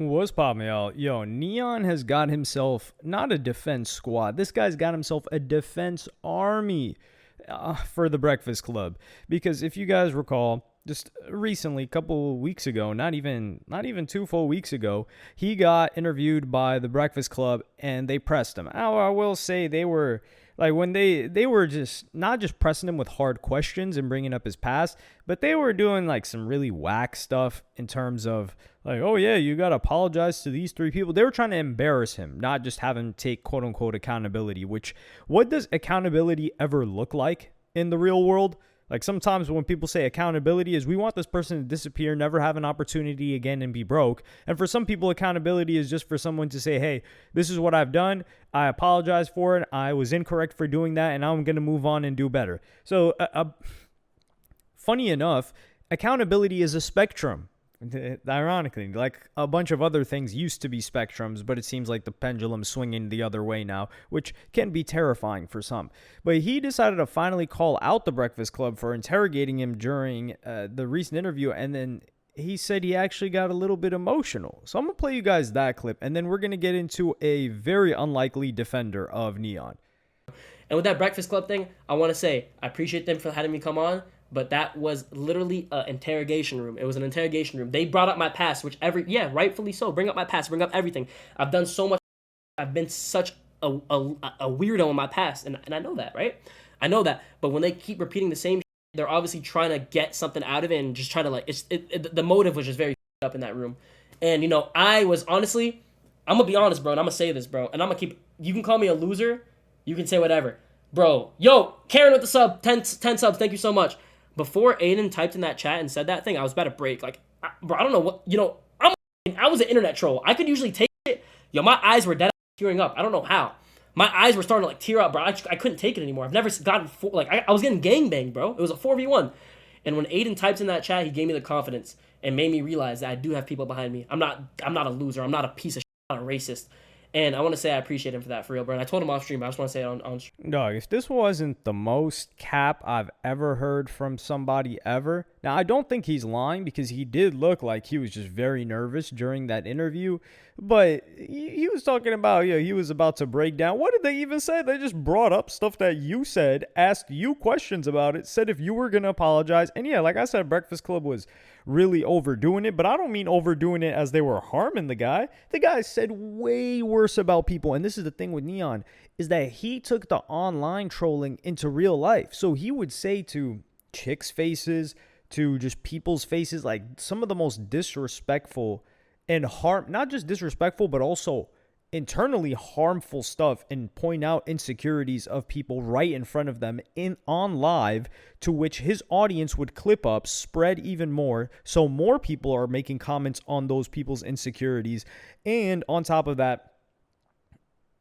What's poppin', y'all? Yo, Neon has got himself not a defense squad. This guy's got himself a defense army for the Breakfast Club. Because if you guys recall, just recently, a couple weeks ago, not even 2 full weeks ago, he got interviewed by the Breakfast Club and they pressed him. I will say they were like when they were just not just pressing him with hard questions and bringing up his past, but they were doing like some really whack stuff in terms of like, oh yeah, you got to apologize to these 3 people. They were trying to embarrass him, not just have him take quote unquote accountability, which what does accountability ever look like in the real world? Like sometimes when people say accountability is we want this person to disappear, never have an opportunity again and be broke. And for some people, accountability is just for someone to say, hey, this is what I've done. I apologize for it. I was incorrect for doing that. And now I'm going to move on and do better. So funny enough, accountability is a spectrum. Ironically, like a bunch of other things used to be spectrums, but it seems like the pendulum's swinging the other way now, which can be terrifying for some. But he decided to finally call out the Breakfast Club for interrogating him during the recent interview, and then he said he actually got a little bit emotional. So I'm going to play you guys that clip, and then we're going to get into a very unlikely defender of Neon. And with that Breakfast Club thing, I want to say I appreciate them for having me come on. But that was literally an interrogation room. It was an interrogation room. They brought up my past, rightfully so. Bring up my past, bring up everything. I've done so much. I've been such a weirdo in my past, and I know that, right? I know that. But when they keep repeating the same, they're obviously trying to get something out of it and just trying to the motive was just very up in that room. And I was honestly, I'm gonna be honest, bro, and I'm gonna say this, bro, and I'm gonna keep. You can call me a loser, you can say whatever, bro. Yo, Karen with the sub, 10 subs, thank you so much. Before Aiden typed in that chat and said that thing, I was about to break. Like, bro, I don't know what, I was an internet troll. I could usually take it. Yo, my eyes were dead tearing up. I don't know how. My eyes were starting to, like, tear up, bro. I couldn't take it anymore. I've never gotten, I was getting gangbanged, bro. It was a 4v1. And when Aiden types in that chat, he gave me the confidence and made me realize that I do have people behind me. I'm not a loser. I'm not a piece of shit. I'm not a racist. And I want to say I appreciate him for that, for real, bro. And I told him off stream, but I just want to say it on stream. Dog, if this wasn't the most cap I've ever heard from somebody ever. Now, I don't think he's lying because he did look like he was just very nervous during that interview. But he was talking about, he was about to break down. What did they even say? They just brought up stuff that you said, asked you questions about it, said if you were going to apologize. And yeah, like I said, Breakfast Club was really overdoing it, but I don't mean overdoing it as they were harming the guy. The guy said way worse about people, and this is the thing with Neon, is that he took the online trolling into real life. So he would say to chicks' faces, to just people's faces, like some of the most disrespectful and not just disrespectful, but also internally harmful stuff, and point out insecurities of people right in front of them on live, to which his audience would clip up, spread even more, so more people are making comments on those people's insecurities, and on top of that,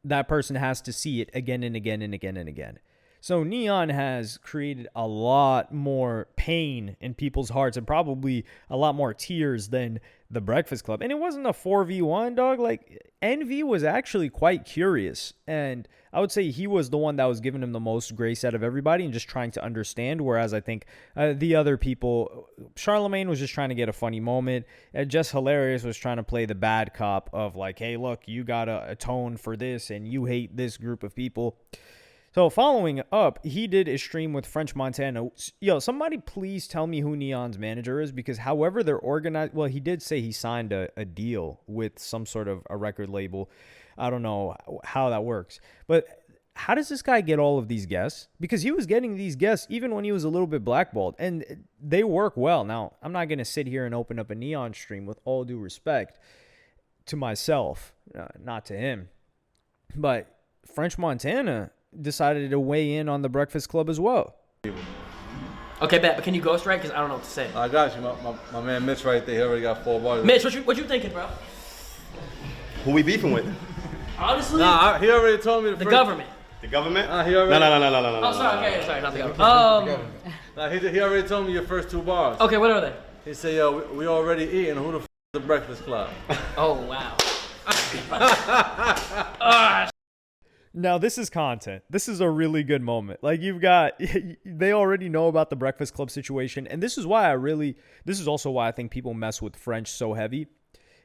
that person has to see it again and again and again and again. So Neon has created a lot more pain in people's hearts and probably a lot more tears than the Breakfast Club. And it wasn't a 4v1, dog. Like, Envy was actually quite curious. And I would say he was the one that was giving him the most grace out of everybody and just trying to understand. Whereas I think the other people, Charlemagne was just trying to get a funny moment. And Just Hilarious was trying to play the bad cop of like, hey, look, you got to atone for this and you hate this group of people. So following up, he did a stream with French Montana. Yo, somebody please tell me who Neon's manager is, because however they're organized, well, he did say he signed a deal with some sort of a record label. I don't know how that works. But how does this guy get all of these guests? Because he was getting these guests even when he was a little bit blackballed, and they work well. Now, I'm not going to sit here and open up a Neon stream with all due respect to myself, not to him. But French Montana decided to weigh in on the Breakfast Club as well. Okay, bet, but can you ghostwrite? Because I don't know what to say. I got you. My man Mitch right there. He already got 4 bars. Mitch, what you thinking, bro? Who we beefing with? Honestly? He already told me the government. The government? He already... No. Oh, sorry, okay, sorry, not the government. He already told me your first 2 bars. Okay, what are they? He said, yo, we already eating. Who the f*** is the Breakfast Club? Oh, wow. Now, this is content. This is a really good moment. Like, they already know about the Breakfast Club situation. And this is also why I think people mess with French so heavy.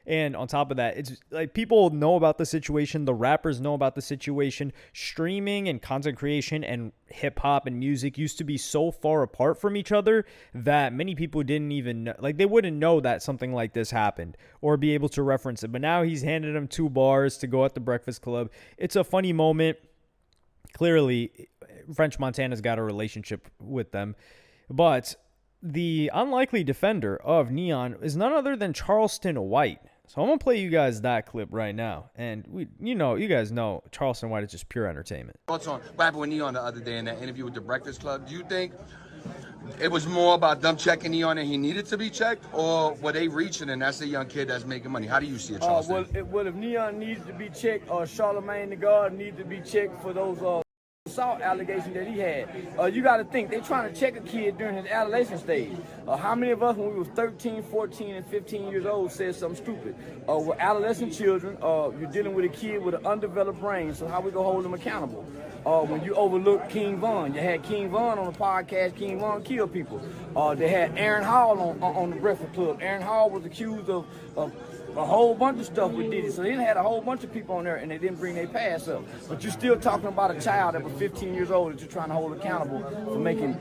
And on top of that, it's like people know about the situation. The rappers know about the situation. Streaming and content creation and hip hop and music used to be so far apart from each other that many people didn't even know, like they wouldn't know that something like this happened or be able to reference it. But now he's handed him 2 bars to go at the Breakfast Club. It's a funny moment. Clearly, French Montana's got a relationship with them. But the unlikely defender of Neon is none other than Charleston White. So I'm going to play you guys that clip right now. And you guys know Charleston White is just pure entertainment. Thoughts on what happened with Neon the other day in that interview with the Breakfast Club? Do you think it was more about them checking Neon and he needed to be checked, or were they reaching and that's a young kid that's making money? How do you see it, Charleston? Well, if Neon needed to be checked, Charlemagne the God needed to be checked for those assault allegations that he had. You got to think, they're trying to check a kid during his adolescent stage. How many of us, when we was 13, 14, and 15 years old, said something stupid? We're adolescent children. You're dealing with a kid with an undeveloped brain, so how we gonna hold them accountable? When you overlook King Von, you had King Von on the podcast. King Von killed people. They had Aaron Hall on the Breakfast Club. Aaron Hall was accused of a whole bunch of stuff with Diddy. So they had a whole bunch of people on there and they didn't bring their past up. But you're still talking about a child that was 15 years old that you're trying to hold accountable for making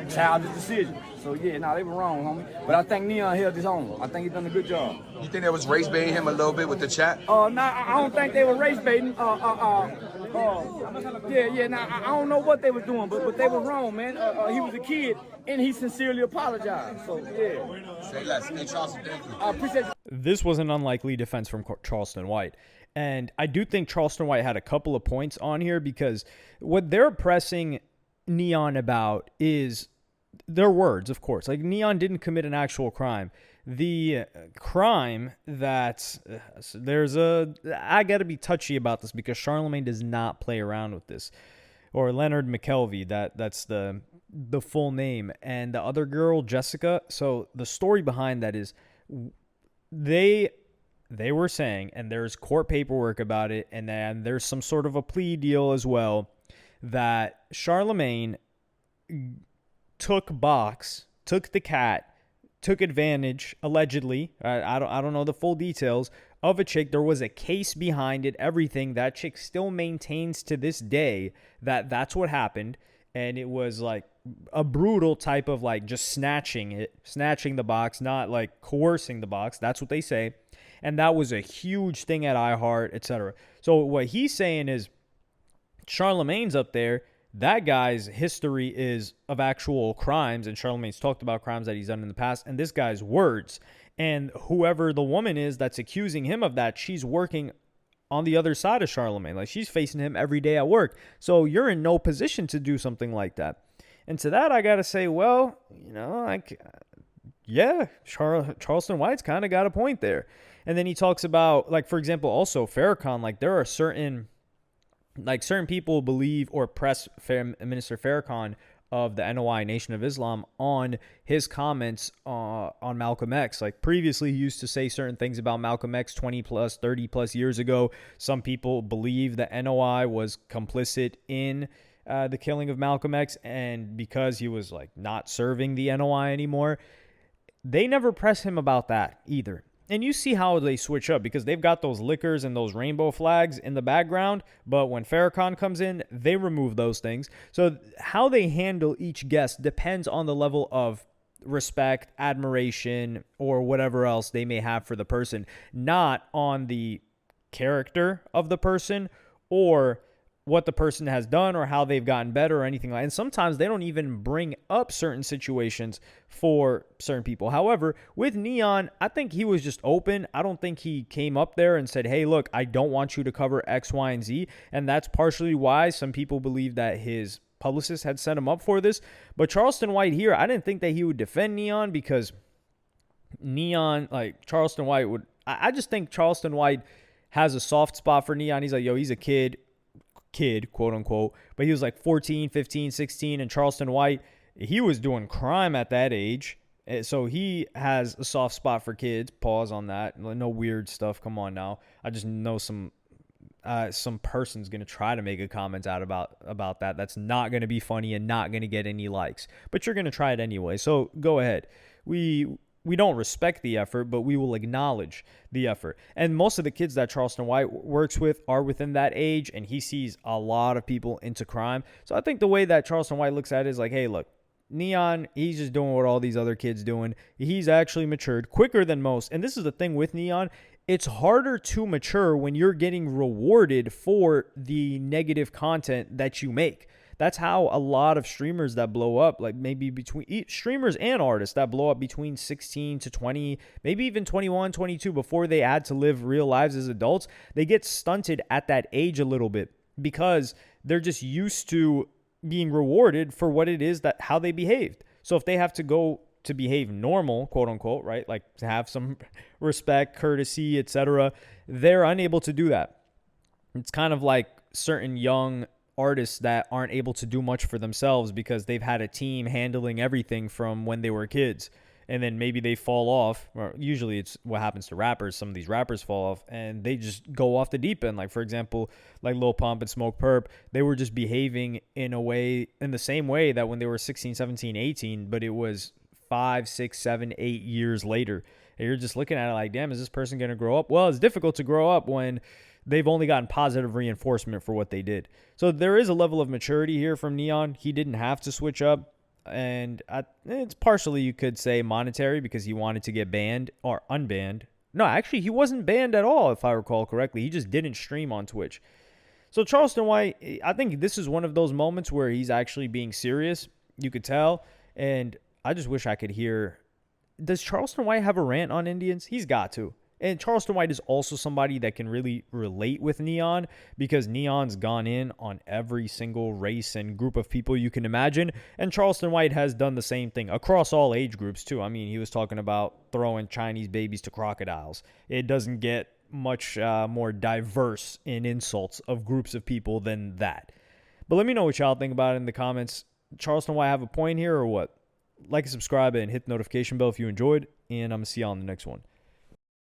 childish decisions. So yeah, they were wrong, homie. But I think Neon held his own. I think he done a good job. You think there was race baiting him a little bit with the chat? I don't think they were race baiting. I don't know what they were doing, but they were wrong, man. He was a kid and he sincerely apologized. So yeah. Say less. Hey, Charleston, thank you. I appreciate you. This was an unlikely defense from Charleston White. And I do think Charleston White had a couple of points on here because what they're pressing Neon about is their words, of course. Like, Neon didn't commit an actual crime. The crime that I got to be touchy about this because Charlemagne does not play around with this. Or Leonard McKelvey, that's the full name. And the other girl, Jessica. So the story behind that is they were saying, and there's court paperwork about it, and then there's some sort of a plea deal as well, that Charlemagne took the cat, took advantage, allegedly, I don't know the full details, of a chick. There was a case behind it, everything. That chick still maintains to this day that that's what happened, and it was like a brutal type of like just snatching the box, not like coercing the box. That's what they say. And that was a huge thing at iHeart, etc. So what he's saying is Charlemagne's up there. That guy's history is of actual crimes, and Charlemagne's talked about crimes that he's done in the past, and this guy's words. And whoever the woman is that's accusing him of that, she's working on the other side of Charlemagne. Like, she's facing him every day at work. So you're in no position to do something like that. And to that, I got to say, well, Charleston White's kind of got a point there. And then he talks about, like, for example, also Farrakhan, like, there are certain people believe or press Minister Farrakhan of the NOI, Nation of Islam, on his comments on Malcolm X. Like, previously, he used to say certain things about Malcolm X 20 plus, 30 plus years ago. Some people believe that NOI was complicit in the killing of Malcolm X, and because he was like not serving the NOI anymore, they never press him about that either. And you see how they switch up because they've got those liquors and those rainbow flags in the background, but when Farrakhan comes in, they remove those things. So how they handle each guest depends on the level of respect, admiration, or whatever else they may have for the person, not on the character of the person or what the person has done or how they've gotten better or anything like that. And sometimes they don't even bring up certain situations for certain people. However, with Neon, I think he was just open. I don't think he came up there and said, hey, look, I don't want you to cover X, Y, and Z. And that's partially why some people believe that his publicist had set him up for this. But Charleston White here, I didn't think that he would defend Neon because Neon, like Charleston White would, I just think Charleston White has a soft spot for Neon. He's like, yo, he's a kid, quote unquote, but he was like 14, 15, 16, and Charleston White, he was doing crime at that age. So he has a soft spot for kids. Pause on that. No weird stuff. Come on now. I just know some person's going to try to make a comment out about that. That's not going to be funny and not going to get any likes, but you're going to try it anyway. So go ahead. we don't respect the effort, but we will acknowledge the effort. And most of the kids that Charleston White works with are within that age, and he sees a lot of people into crime. So I think the way that Charleston White looks at it is like, hey, look, Neon, he's just doing what all these other kids doing. He's actually matured quicker than most. And this is the thing with Neon. It's harder to mature when you're getting rewarded for the negative content that you make. That's how a lot of streamers that blow up, like maybe between streamers and artists that blow up between 16 to 20, maybe even 21, 22, before they add to live real lives as adults, they get stunted at that age a little bit because they're just used to being rewarded for what it is that how they behaved. So if they have to go to behave normal, quote unquote, right? Like to have some respect, courtesy, etc., they're unable to do that. It's kind of like certain young artists that aren't able to do much for themselves because they've had a team handling everything from when they were kids, and then maybe they fall off, or usually it's what happens to rappers. Some of these rappers fall off and they just go off the deep end. Like, for example, like Lil Pump and Smoke Perp, they were just behaving in the same way that when they were 16, 17, 18, but it was 5, 6, 7, 8 years later. And you're just looking at it like, damn, is this person going to grow up? Well, it's difficult to grow up when they've only gotten positive reinforcement for what they did. So there is a level of maturity here from Neon. He didn't have to switch up. And it's partially, you could say, monetary because he wanted to get banned or unbanned. No, actually, he wasn't banned at all, if I recall correctly. He just didn't stream on Twitch. So Charleston White, I think this is one of those moments where he's actually being serious. You could tell. And I just wish I could hear, does Charleston White have a rant on Indians? He's got to. And Charleston White is also somebody that can really relate with Neon because Neon's gone in on every single race and group of people you can imagine. And Charleston White has done the same thing across all age groups too. I mean, he was talking about throwing Chinese babies to crocodiles. It doesn't get much more diverse in insults of groups of people than that. But let me know what y'all think about it in the comments. Charleston White have a point here or what? Like and subscribe and hit the notification bell if you enjoyed. And I'm going to see y'all on the next one.